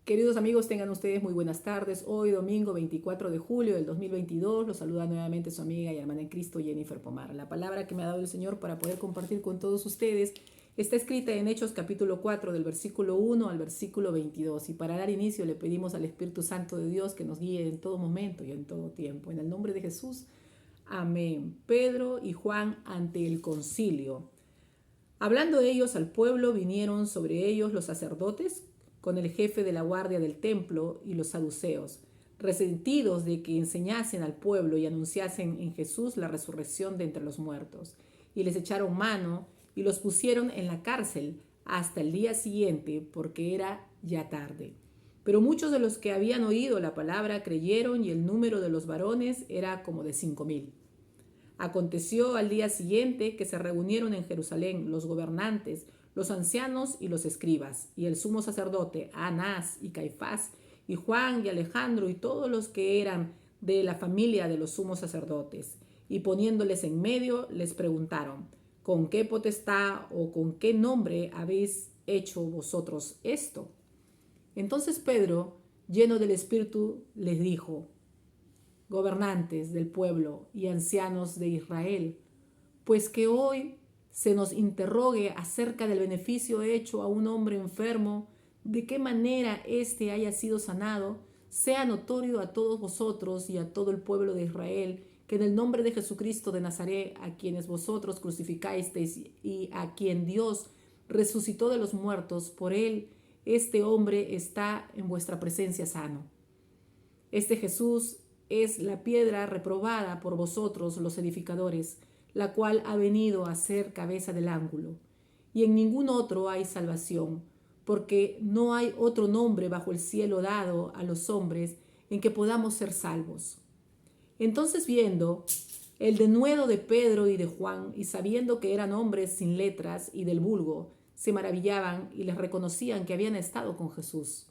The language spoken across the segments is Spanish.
Queridos amigos, tengan ustedes muy buenas tardes. Hoy, domingo 24 de julio del 2022, los saluda nuevamente su amiga y hermana en Cristo, Jennifer Pomar. La palabra que me ha dado el Señor para poder compartir con todos ustedes está escrita en Hechos capítulo 4, del versículo 1 al versículo 22. Y para dar inicio le pedimos al Espíritu Santo de Dios que nos guíe en todo momento y en todo tiempo. En el nombre de Jesús, amén. Pedro y Juan ante el concilio. Hablando ellos al pueblo, vinieron sobre ellos los sacerdotes con el jefe de la guardia del templo y los saduceos, resentidos de que enseñasen al pueblo y anunciasen en Jesús la resurrección de entre los muertos. Y les echaron mano y los pusieron en la cárcel hasta el día siguiente, porque era ya tarde. Pero muchos de los que habían oído la palabra creyeron, y el número de los varones era como de 5,000. Aconteció al día siguiente que se reunieron en Jerusalén los gobernantes, los ancianos y los escribas, y el sumo sacerdote Anás y Caifás, y Juan y Alejandro, y todos los que eran de la familia de los sumos sacerdotes. Y poniéndoles en medio, les preguntaron: ¿con qué potestad o con qué nombre habéis hecho vosotros esto? Entonces Pedro, lleno del Espíritu, les dijo: gobernantes del pueblo y ancianos de Israel, pues que hoy se nos interrogue acerca del beneficio hecho a un hombre enfermo, de qué manera éste haya sido sanado, sea notorio a todos vosotros y a todo el pueblo de Israel, que en el nombre de Jesucristo de Nazaret, a quienes vosotros crucificasteis y a quien Dios resucitó de los muertos, por él este hombre está en vuestra presencia sano. Este Jesús es la piedra reprobada por vosotros los edificadores, la cual ha venido a ser cabeza del ángulo. Y en ningún otro hay salvación, porque no hay otro nombre bajo el cielo dado a los hombres en que podamos ser salvos. Entonces, viendo el denuedo de Pedro y de Juan, y sabiendo que eran hombres sin letras y del vulgo, se maravillaban y les reconocían que habían estado con Jesús.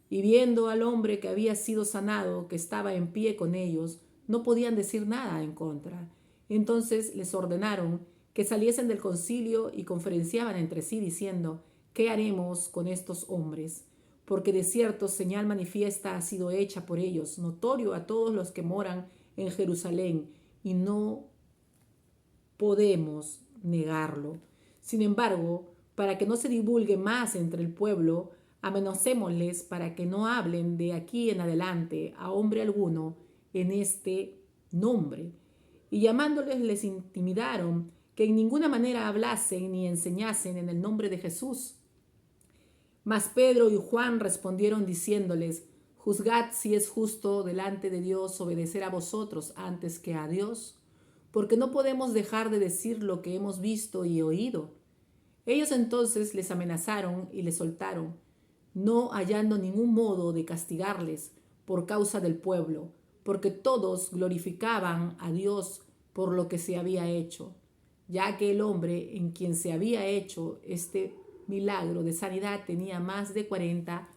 Y viendo al hombre que había sido sanado, que estaba en pie con ellos, no podían decir nada en contra. Entonces les ordenaron que saliesen del concilio, y conferenciaban entre sí diciendo: ¿qué haremos con estos hombres? Porque de cierto señal manifiesta ha sido hecha por ellos, notorio a todos los que moran en Jerusalén, y no podemos negarlo. Sin embargo, para que no se divulgue más entre el pueblo, amenacémosles para que no hablen de aquí en adelante a hombre alguno en este nombre. Y llamándoles les intimidaron que en ninguna manera hablasen ni enseñasen en el nombre de Jesús. Mas Pedro y Juan respondieron diciéndoles: juzgad si es justo delante de Dios obedecer a vosotros antes que a Dios, porque no podemos dejar de decir lo que hemos visto y oído. Ellos entonces les amenazaron y les soltaron, no hallando ningún modo de castigarles por causa del pueblo, porque todos glorificaban a Dios por lo que se había hecho, ya que el hombre en quien se había hecho este milagro de sanidad tenía más de 40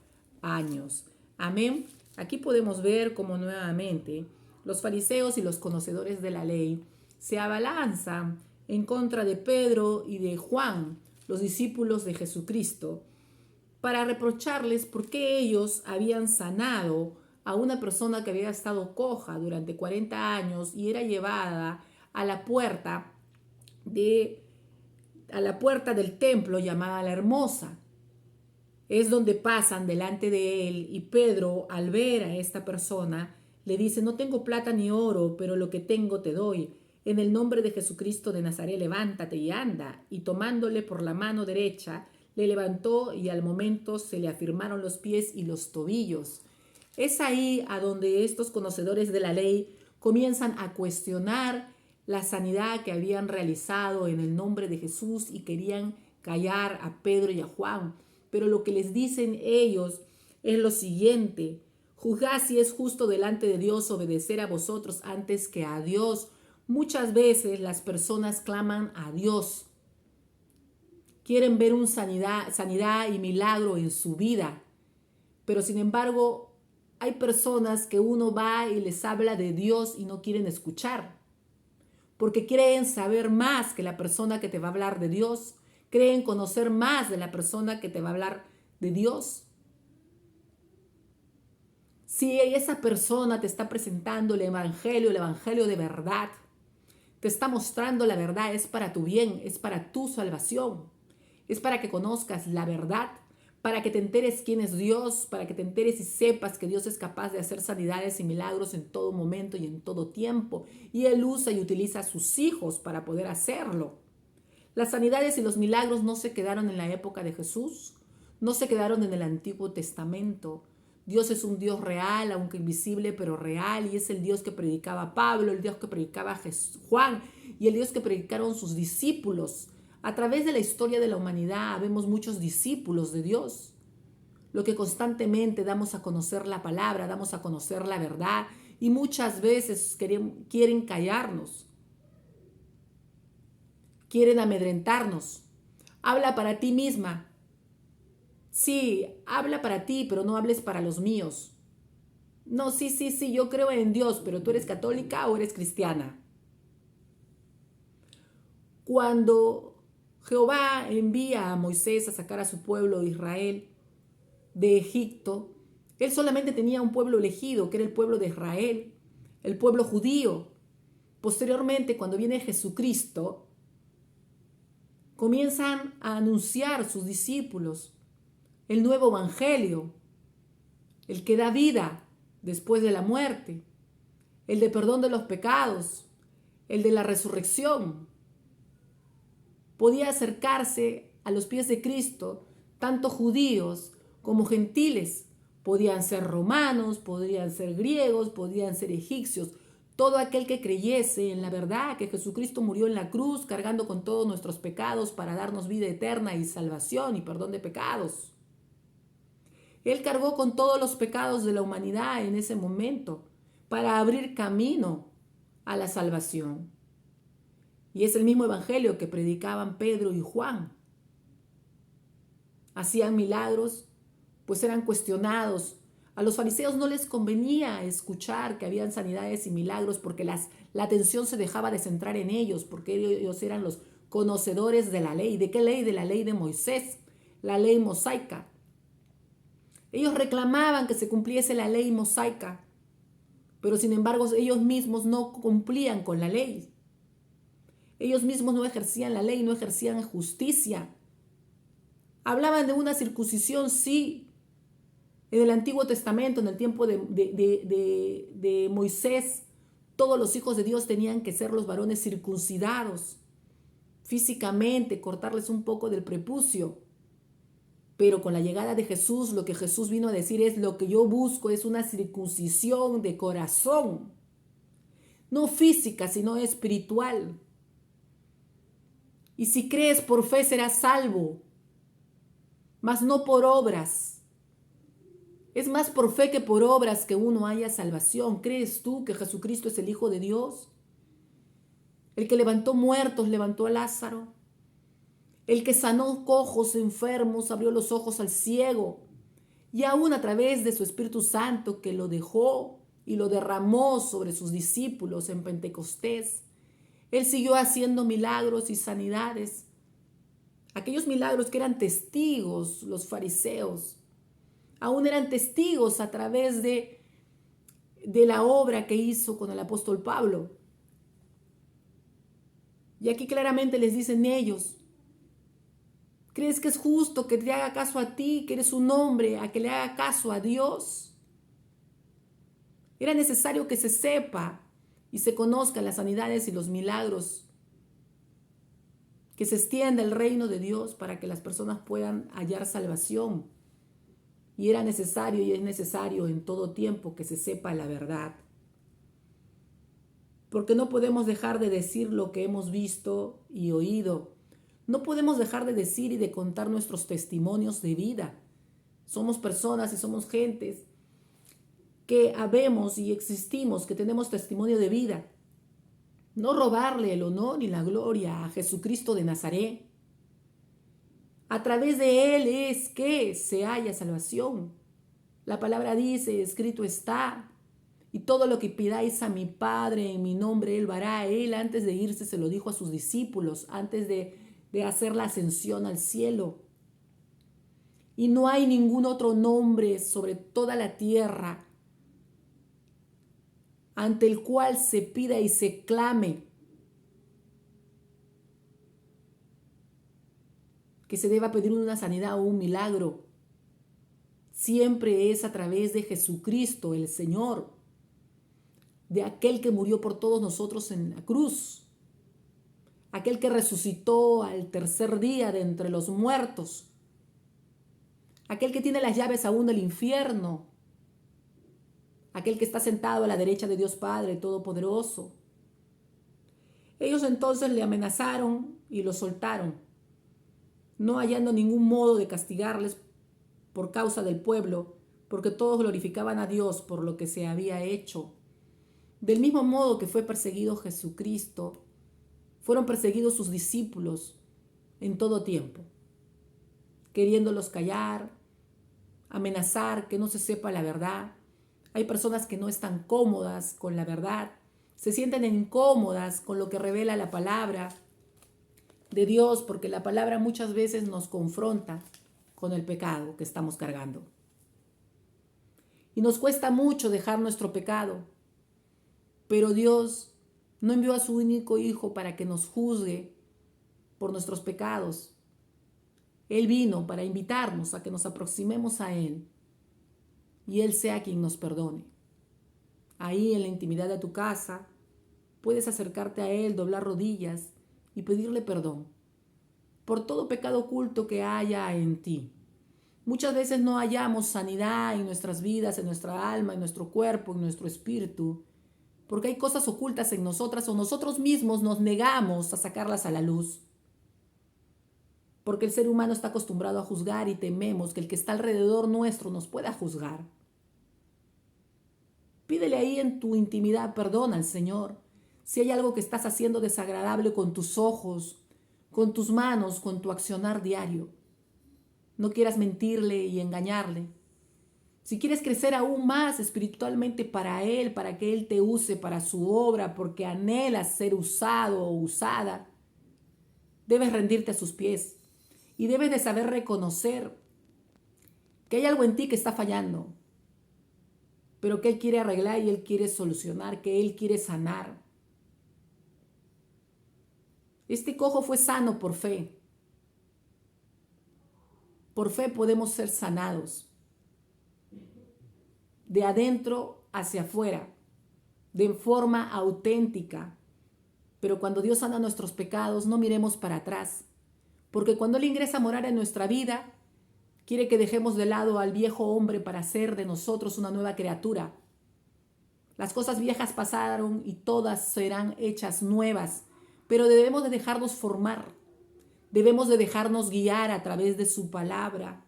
años. Amén. Aquí podemos ver cómo nuevamente los fariseos y los conocedores de la ley se abalanzan en contra de Pedro y de Juan, los discípulos de Jesucristo, para reprocharles por qué ellos habían sanado a una persona que había estado coja durante 40 años y era llevada a la puerta del templo llamada la Hermosa. Es donde pasan delante de él, y Pedro, al ver a esta persona, le dice: no tengo plata ni oro, pero lo que tengo te doy. En el nombre de Jesucristo de Nazaret, levántate y anda. Y tomándole por la mano derecha, le levantó, y al momento se le afirmaron los pies y los tobillos. Es ahí a donde estos conocedores de la ley comienzan a cuestionar la sanidad que habían realizado en el nombre de Jesús, y querían callar a Pedro y a Juan. Pero lo que les dicen ellos es lo siguiente: juzgad si es justo delante de Dios obedecer a vosotros antes que a Dios. Muchas veces las personas claman a Dios, quieren ver una sanidad y milagro en su vida, pero sin embargo hay personas que uno va y les habla de Dios y no quieren escuchar, porque creen saber más que la persona que te va a hablar de Dios, creen conocer más de la persona que te va a hablar de Dios. Si esa persona te está presentando el evangelio de verdad, te está mostrando la verdad, es para tu bien, es para tu salvación, es para que conozcas la verdad, para que te enteres quién es Dios, para que te enteres y sepas que Dios es capaz de hacer sanidades y milagros en todo momento y en todo tiempo. Y Él usa y utiliza a sus hijos para poder hacerlo. Las sanidades y los milagros no se quedaron en la época de Jesús, no se quedaron en el Antiguo Testamento. Dios es un Dios real, aunque invisible, pero real, y es el Dios que predicaba Pablo, el Dios que predicaba Juan y el Dios que predicaron sus discípulos. A través de la historia de la humanidad vemos muchos discípulos de Dios, lo que constantemente damos a conocer la palabra, damos a conocer la verdad, y muchas veces quieren callarnos, quieren amedrentarnos. Habla para ti misma. Sí, habla para ti, pero no hables para los míos. No, sí, yo creo en Dios, pero ¿tú eres católica o eres cristiana? Cuando Jehová envía a Moisés a sacar a su pueblo de Israel de Egipto, él solamente tenía un pueblo elegido, que era el pueblo de Israel, el pueblo judío. Posteriormente, cuando viene Jesucristo, comienzan a anunciar sus discípulos el nuevo evangelio, el que da vida después de la muerte, el de perdón de los pecados, el de la resurrección. Podía acercarse a los pies de Cristo tanto judíos como gentiles. Podían ser romanos, podían ser griegos, podían ser egipcios. Todo aquel que creyese en la verdad que Jesucristo murió en la cruz cargando con todos nuestros pecados para darnos vida eterna y salvación y perdón de pecados. Él cargó con todos los pecados de la humanidad en ese momento para abrir camino a la salvación. Y es el mismo evangelio que predicaban Pedro y Juan. Hacían milagros, pues eran cuestionados. A los fariseos no les convenía escuchar que habían sanidades y milagros porque la atención se dejaba de centrar en ellos, porque ellos eran los conocedores de la ley. ¿De qué ley? De la ley de Moisés, la ley mosaica. Ellos reclamaban que se cumpliese la ley mosaica, pero sin embargo ellos mismos no cumplían con la ley. Ellos mismos no ejercían la ley, no ejercían justicia. Hablaban de una circuncisión, sí. En el Antiguo Testamento, en el tiempo de Moisés, todos los hijos de Dios tenían que ser los varones circuncidados físicamente, cortarles un poco del prepucio. Pero con la llegada de Jesús, lo que Jesús vino a decir es: lo que yo busco es una circuncisión de corazón, no física, sino espiritual. Y si crees por fe serás salvo, mas no por obras. Es más por fe que por obras que uno haya salvación. ¿Crees tú que Jesucristo es el Hijo de Dios? El que levantó muertos, levantó a Lázaro. El que sanó cojos, enfermos, abrió los ojos al ciego. Y aún a través de su Espíritu Santo que lo dejó y lo derramó sobre sus discípulos en Pentecostés. Él siguió haciendo milagros y sanidades. Aquellos milagros que eran testigos los fariseos, aún eran testigos a través de la obra que hizo con el apóstol Pablo. Y aquí claramente les dicen ellos: ¿crees que es justo que te haga caso a ti, que eres un hombre, a que le haga caso a Dios? Era necesario que se sepa y se conozcan las sanidades y los milagros, que se extienda el reino de Dios para que las personas puedan hallar salvación. Y era necesario y es necesario en todo tiempo que se sepa la verdad. Porque no podemos dejar de decir lo que hemos visto y oído. No podemos dejar de decir y de contar nuestros testimonios de vida. Somos personas y somos gentes que habemos y existimos, que tenemos testimonio de vida. No robarle el honor ni la gloria a Jesucristo de Nazaret. A través de Él es que se halla salvación. La palabra dice: escrito está, y todo lo que pidáis a mi Padre en mi nombre, Él lo hará. Él antes de irse se lo dijo a sus discípulos, antes de hacer la ascensión al cielo. Y no hay ningún otro nombre sobre toda la tierra ante el cual se pida y se clame que se deba pedir una sanidad o un milagro, siempre es a través de Jesucristo, el Señor, de aquel que murió por todos nosotros en la cruz, aquel que resucitó al tercer día de entre los muertos, aquel que tiene las llaves aún del infierno, aquel que está sentado a la derecha de Dios Padre Todopoderoso. Ellos entonces le amenazaron y lo soltaron, no hallando ningún modo de castigarles por causa del pueblo, porque todos glorificaban a Dios por lo que se había hecho. Del mismo modo que fue perseguido Jesucristo, fueron perseguidos sus discípulos en todo tiempo, queriéndolos callar, amenazar que no se sepa la verdad. Hay personas que no están cómodas con la verdad, se sienten incómodas con lo que revela la palabra de Dios, porque la palabra muchas veces nos confronta con el pecado que estamos cargando. Y nos cuesta mucho dejar nuestro pecado, pero Dios no envió a su único Hijo para que nos juzgue por nuestros pecados. Él vino para invitarnos a que nos aproximemos a Él y Él sea quien nos perdone. Ahí en la intimidad de tu casa puedes acercarte a Él, doblar rodillas y pedirle perdón por todo pecado oculto que haya en ti. Muchas veces no hallamos sanidad en nuestras vidas, en nuestra alma, en nuestro cuerpo, en nuestro espíritu, porque hay cosas ocultas en nosotras o nosotros mismos nos negamos a sacarlas a la luz. Porque el ser humano está acostumbrado a juzgar y tememos que el que está alrededor nuestro nos pueda juzgar. Pídele ahí en tu intimidad perdón al Señor. Si hay algo que estás haciendo desagradable con tus ojos, con tus manos, con tu accionar diario, no quieras mentirle y engañarle. Si quieres crecer aún más espiritualmente para Él, para que Él te use para su obra, porque anhelas ser usado o usada, debes rendirte a sus pies y debes de saber reconocer que hay algo en ti que está fallando, pero que Él quiere arreglar y Él quiere solucionar, que Él quiere sanar. Este cojo fue sano por fe. Por fe podemos ser sanados. De adentro hacia afuera, de forma auténtica. Pero cuando Dios sana nuestros pecados, no miremos para atrás. Porque cuando Él ingresa a morar en nuestra vida, quiere que dejemos de lado al viejo hombre para hacer de nosotros una nueva criatura. Las cosas viejas pasaron y todas serán hechas nuevas, pero debemos de dejarnos formar. Debemos de dejarnos guiar a través de su palabra.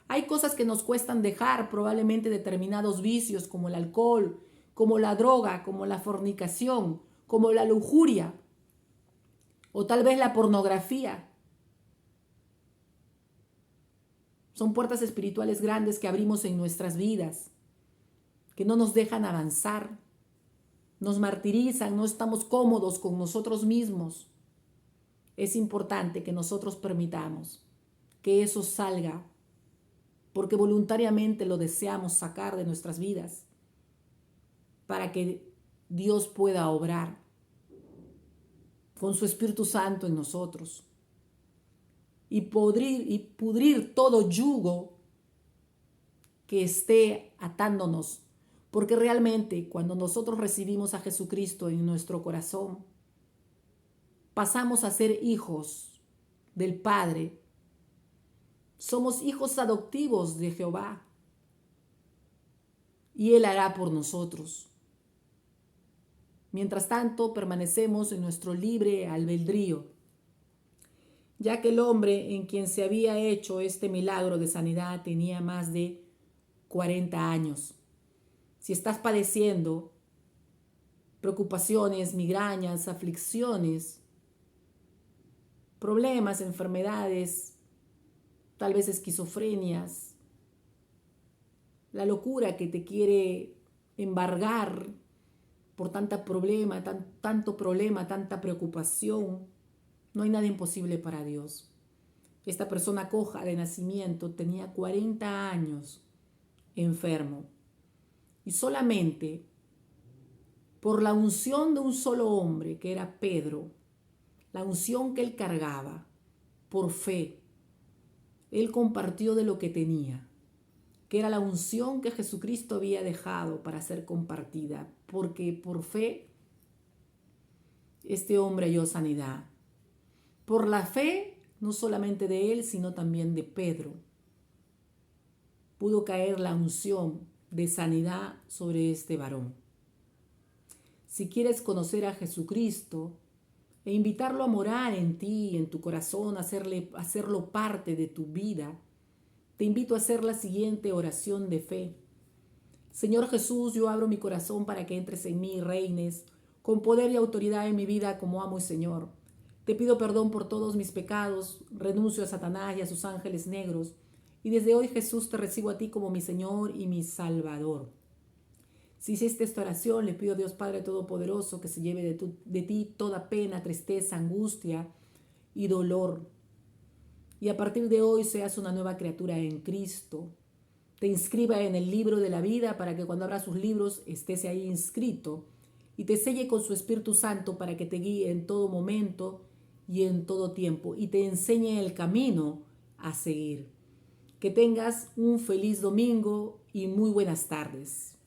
Hay cosas que nos cuestan dejar, probablemente determinados vicios como el alcohol, como la droga, como la fornicación, como la lujuria o tal vez la pornografía. Son puertas espirituales grandes que abrimos en nuestras vidas, que no nos dejan avanzar, nos martirizan, no estamos cómodos con nosotros mismos. Es importante que nosotros permitamos que eso salga, porque voluntariamente lo deseamos sacar de nuestras vidas, para que Dios pueda obrar con su Espíritu Santo en nosotros y pudrir todo yugo que esté atándonos, porque realmente cuando nosotros recibimos a Jesucristo en nuestro corazón, pasamos a ser hijos del Padre. Somos hijos adoptivos de Jehová y Él hará por nosotros. Mientras tanto, permanecemos en nuestro libre albedrío, ya que el hombre en quien se había hecho este milagro de sanidad tenía más de 40 años. Si estás padeciendo preocupaciones, migrañas, aflicciones, problemas, enfermedades, tal vez esquizofrenias, la locura que te quiere embargar por tanto problema, tanta preocupación, no hay nada imposible para Dios. Esta persona coja de nacimiento tenía 40 años enfermo y solamente por la unción de un solo hombre, que era Pedro, la unción que él cargaba, por fe, él compartió de lo que tenía, que era la unción que Jesucristo había dejado para ser compartida, porque por fe este hombre halló sanidad. Por la fe, no solamente de él, sino también de Pedro, pudo caer la unción de sanidad sobre este varón. Si quieres conocer a Jesucristo e invitarlo a morar en ti, en tu corazón, hacerlo parte de tu vida, te invito a hacer la siguiente oración de fe. Señor Jesús, yo abro mi corazón para que entres en mí y reines con poder y autoridad en mi vida como amo y Señor. Te pido perdón por todos mis pecados, renuncio a Satanás y a sus ángeles negros, y desde hoy, Jesús, te recibo a ti como mi Señor y mi Salvador. Si hiciste esta oración, le pido a Dios Padre Todopoderoso que se lleve de ti toda pena, tristeza, angustia y dolor. Y a partir de hoy seas una nueva criatura en Cristo. Te inscriba en el libro de la vida para que cuando abra sus libros estés ahí inscrito y te selle con su Espíritu Santo para que te guíe en todo momento y en todo tiempo y te enseñe el camino a seguir. Que tengas un feliz domingo y muy buenas tardes.